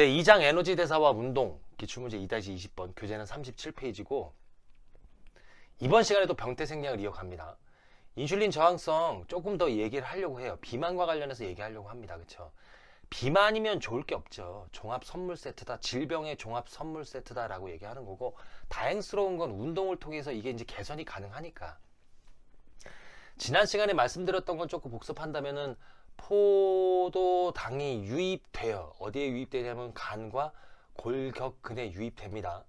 네, 2장 에너지 대사와 운동 기출문제 2-20번 교재는 37페이지고 이번 시간에도 병태 생략을 이어갑니다. 인슐린 저항성 조금 더 얘기를 하려고 해요. 비만과 관련해서 얘기하려고 합니다. 그쵸? 비만이면 좋을 게 없죠. 종합 선물 세트다. 질병의 종합 선물 세트다 라고 얘기하는 거고, 다행스러운 건 운동을 통해서 이게 이제 개선이 가능하니까. 지난 시간에 말씀드렸던 건 조금 복습한다면은 포도당이 유입돼요. 어디에 유입되냐면 간과 골격근에 유입됩니다.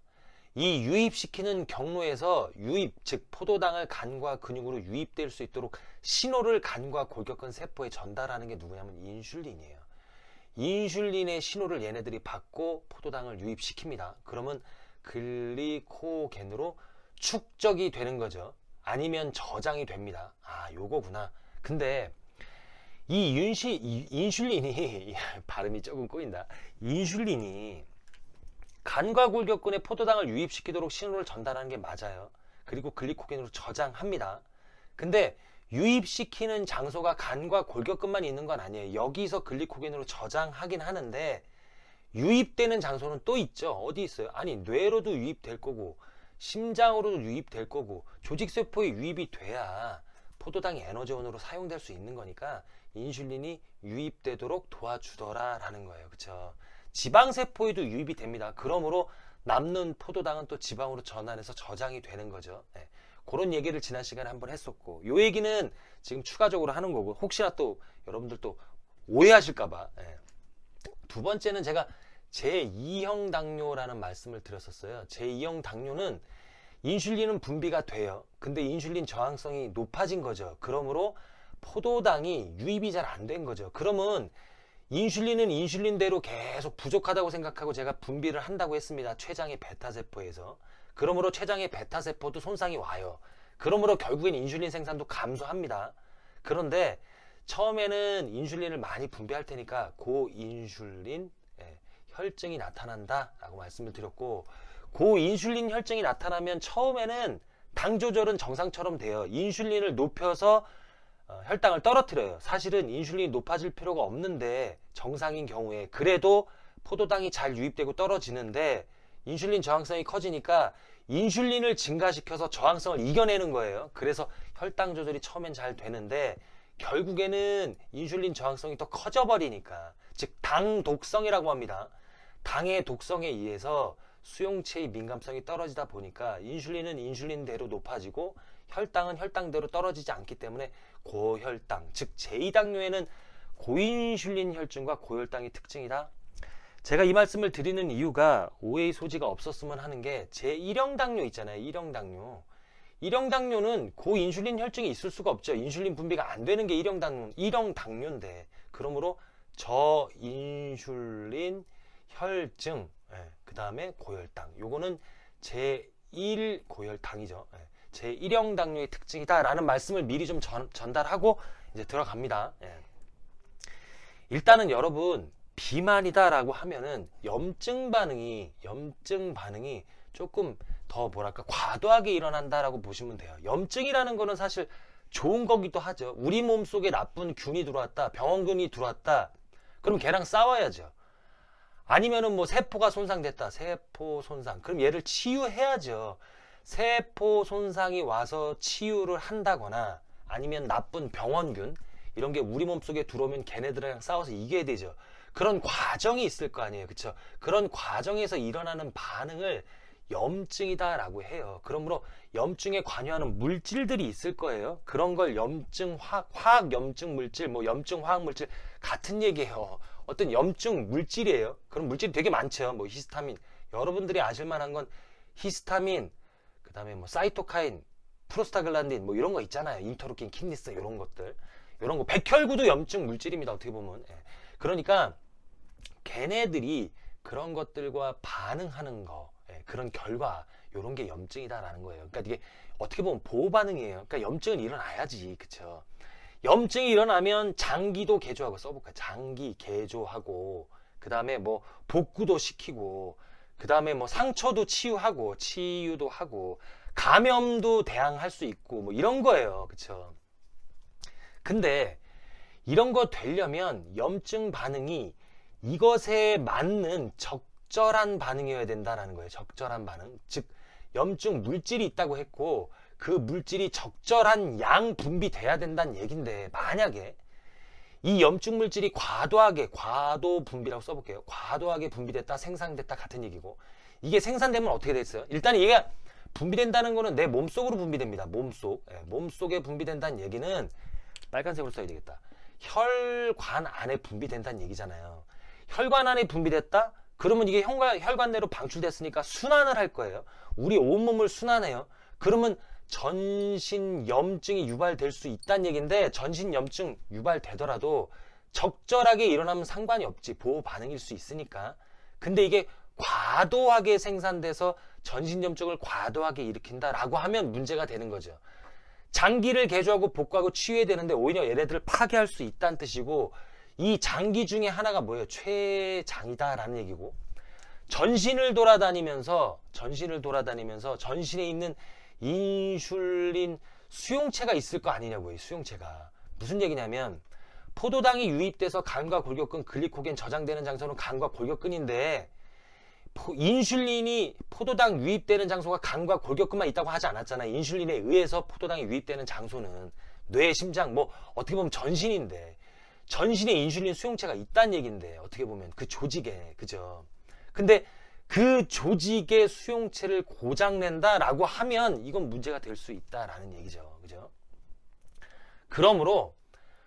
이 유입시키는 경로에서 유입, 즉 포도당을 간과 근육으로 유입될 수 있도록 신호를 간과 골격근 세포에 전달하는 게 누구냐면 인슐린이에요. 인슐린의 신호를 얘네들이 받고 포도당을 유입시킵니다. 그러면 글리코겐으로 축적이 되는 거죠. 아니면 저장이 됩니다. 아, 요거구나. 근데 이 인슐린이 발음이 조금 꼬인다. 인슐린이 간과 골격근에 포도당을 유입시키도록 신호를 전달하는 게 맞아요. 그리고 글리코겐으로 저장합니다. 근데 유입시키는 장소가 간과 골격근만 있는 건 아니에요. 여기서 글리코겐으로 저장하긴 하는데 유입되는 장소는 또 있죠. 어디 있어요? 아니, 뇌로도 유입될 거고 심장으로도 유입될 거고 조직세포에 유입이 돼야 포도당이 에너지원으로 사용될 수 있는 거니까 인슐린이 유입되도록 도와주더라 라는 거예요. 그쵸? 지방세포에도 유입이 됩니다. 그러므로 남는 포도당은 또 지방으로 전환해서 저장이 되는 거죠. 네. 그런 얘기를 지난 시간에 한번 했었고, 요 얘기는 지금 추가적으로 하는 거고, 혹시나 또 여러분들 또 오해하실까봐. 네. 두 번째는 제가 제2형 당뇨라는 말씀을 드렸었어요. 제2형 당뇨는 인슐린은 분비가 돼요. 근데 인슐린 저항성이 높아진 거죠. 그러므로 포도당이 유입이 잘 안 된 거죠. 그러면 인슐린은 인슐린대로 계속 부족하다고 생각하고 제가 분비를 한다고 했습니다. 췌장의 베타세포에서. 그러므로 췌장의 베타세포도 손상이 와요. 그러므로 결국엔 인슐린 생산도 감소합니다. 그런데 처음에는 인슐린을 많이 분비할 테니까 고인슐린 혈증이 나타난다 라고 말씀을 드렸고, 고인슐린 혈증이 나타나면 처음에는 당 조절은 정상처럼 돼요. 인슐린을 높여서 혈당을 떨어뜨려요. 사실은 인슐린이 높아질 필요가 없는데 정상인 경우에 그래도 포도당이 잘 유입되고 떨어지는데 인슐린 저항성이 커지니까 인슐린을 증가시켜서 저항성을 이겨내는 거예요. 그래서 혈당 조절이 처음엔 잘 되는데 결국에는 인슐린 저항성이 더 커져버리니까, 즉 당 독성이라고 합니다. 당의 독성에 의해서 수용체의 민감성이 떨어지다 보니까 인슐린은 인슐린대로 높아지고 혈당은 혈당대로 떨어지지 않기 때문에 고혈당, 즉 제2당뇨에는 고인슐린 혈증과 고혈당이 특징이다. 제가 이 말씀을 드리는 이유가 오해의 소지가 없었으면 하는 게, 제1형 당뇨 있잖아요. 1형 당뇨. 1형 당뇨는 고인슐린 혈증이 있을 수가 없죠. 인슐린 분비가 안 되는 게 1형 당뇨인데, 그러므로 저인슐린 혈증, 그 다음에 고혈당. 요거는 제1 고혈당이죠. 제1형 당뇨의 특징이다 라는 말씀을 미리 좀 전달하고 이제 들어갑니다. 일단은 여러분, 비만이다 라고 하면은 염증 반응이 조금 더 뭐랄까 과도하게 일어난다 라고 보시면 돼요. 염증이라는 거는 사실 좋은 거기도 하죠. 우리 몸속에 나쁜 균이 들어왔다, 병원균이 들어왔다, 그럼 걔랑 싸워야죠. 아니면은 뭐 세포가 손상됐다, 세포 손상, 그럼 얘를 치유해야죠. 세포 손상이 와서 치유를 한다거나 아니면 나쁜 병원균 이런 게 우리 몸속에 들어오면 걔네들이랑 싸워서 이겨야 되죠. 그런 과정이 있을 거 아니에요. 그쵸? 그런 과정에서 일어나는 반응을 염증이다 라고 해요. 그러므로 염증에 관여하는 물질들이 있을 거예요. 그런 걸 염증, 화학 염증 물질, 뭐 염증 화학 물질 같은 얘기예요. 어떤 염증 물질이에요. 그런 물질이 되게 많죠. 뭐 히스타민, 여러분들이 아실 만한 건 히스타민, 그 다음에 뭐 사이토카인, 프로스타글란딘 뭐 이런 거 있잖아요. 인터루킨, 킨니스 이런 것들, 이런 거 백혈구도 염증 물질입니다. 어떻게 보면. 그러니까 걔네들이 그런 것들과 반응하는 거, 그런 결과, 이런 게 염증이다라는 거예요. 그러니까 이게 어떻게 보면 보호 반응이에요. 그러니까 염증은 일어나야지, 그쵸? 염증이 일어나면 장기도 개조하고, 써볼까요? 장기 개조하고, 그 다음에 뭐 복구도 시키고, 그 다음에 뭐 상처도 치유하고, 치유도 하고, 감염도 대항할 수 있고, 뭐 이런 거예요, 그쵸? 근데 이런 거 되려면 염증 반응이 이것에 맞는 적절한 반응이어야 된다라는 거예요. 적절한 반응. 즉 염증 물질이 있다고 했고 그 물질이 적절한 양 분비돼야 된다는 얘긴데, 만약에 이 염증 물질이 과도 분비라고 써볼게요. 과도하게 분비됐다, 생산됐다 같은 얘기고, 이게 생산되면 어떻게 됐어요? 일단 얘가 분비된다는 거는 내 몸속으로 분비됩니다. 몸속. 몸속에 분비된다는 얘기는 빨간색으로 써야 되겠다. 혈관 안에 분비된다는 얘기잖아요. 혈관 안에 분비됐다? 그러면 이게 혈관 내로 방출됐으니까 순환을 할 거예요. 우리 온몸을 순환해요. 그러면 전신 염증이 유발될 수 있다는 얘기인데, 전신 염증 유발되더라도 적절하게 일어나면 상관이 없지. 보호 반응일 수 있으니까. 근데 이게 과도하게 생산돼서 전신 염증을 과도하게 일으킨다라고 하면 문제가 되는 거죠. 장기를 개조하고 복구하고 치유해야 되는데 오히려 얘네들을 파괴할 수 있다는 뜻이고, 이 장기 중에 하나가 뭐예요? 췌장이다라는 얘기고, 전신을 돌아다니면서 전신에 있는 인슐린 수용체가 있을 거 아니냐고요. 수용체가. 무슨 얘기냐면, 포도당이 유입돼서 간과 골격근, 글리코겐 저장되는 장소는 간과 골격근인데, 인슐린이 포도당 유입되는 장소가 간과 골격근만 있다고 하지 않았잖아요. 인슐린에 의해서 포도당이 유입되는 장소는 뇌, 심장, 뭐 어떻게 보면 전신인데, 전신에 인슐린 수용체가 있다는 얘기인데, 어떻게 보면 그 조직에, 그죠? 근데 그 조직의 수용체를 고장낸다라고 하면 이건 문제가 될 수 있다라는 얘기죠. 그죠? 그러므로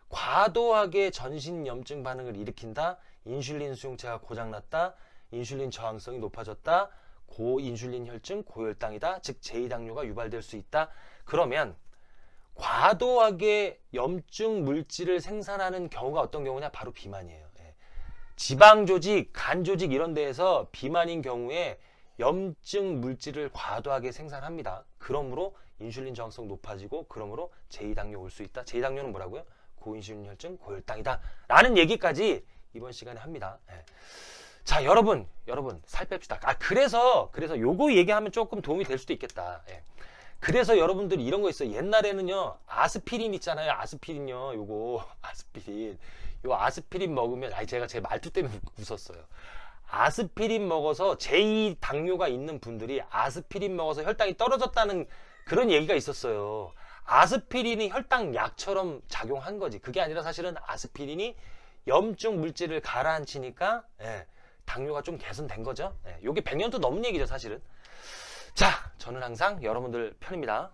과도하게 전신 염증 반응을 일으킨다, 인슐린 수용체가 고장났다, 인슐린 저항성이 높아졌다, 고인슐린 혈증, 고혈당이다, 즉 제2당뇨가 유발될 수 있다. 그러면 과도하게 염증 물질을 생산하는 경우가 어떤 경우냐? 바로 비만이에요. 지방 조직, 간 조직 이런 데에서 비만인 경우에 염증 물질을 과도하게 생산합니다. 그러므로 인슐린 저항성 높아지고, 그러므로 제2당뇨 올 수 있다. 제2당뇨는 뭐라고요? 고인슐린 혈증, 고혈당이다 라는 얘기까지 이번 시간에 합니다. 자, 여러분 살 뺍시다. 그래서 요거 얘기하면 조금 도움이 될 수도 있겠다. 그래서 여러분들이 이런 거 있어요. 옛날에는요, 아스피린 있잖아요. 아스피린요. 요거 아스피린. 요 아스피린 먹으면, 제가 제 말투 때문에 웃었어요. 아스피린 먹어서 제2당뇨가 있는 분들이 아스피린 먹어서 혈당이 떨어졌다는 그런 얘기가 있었어요. 아스피린이 혈당 약처럼 작용한 거지. 그게 아니라 사실은 아스피린이 염증 물질을 가라앉히니까 당뇨가 좀 개선된 거죠. 요게 100년도 넘은 얘기죠, 사실은. 자, 저는 항상 여러분들 편입니다.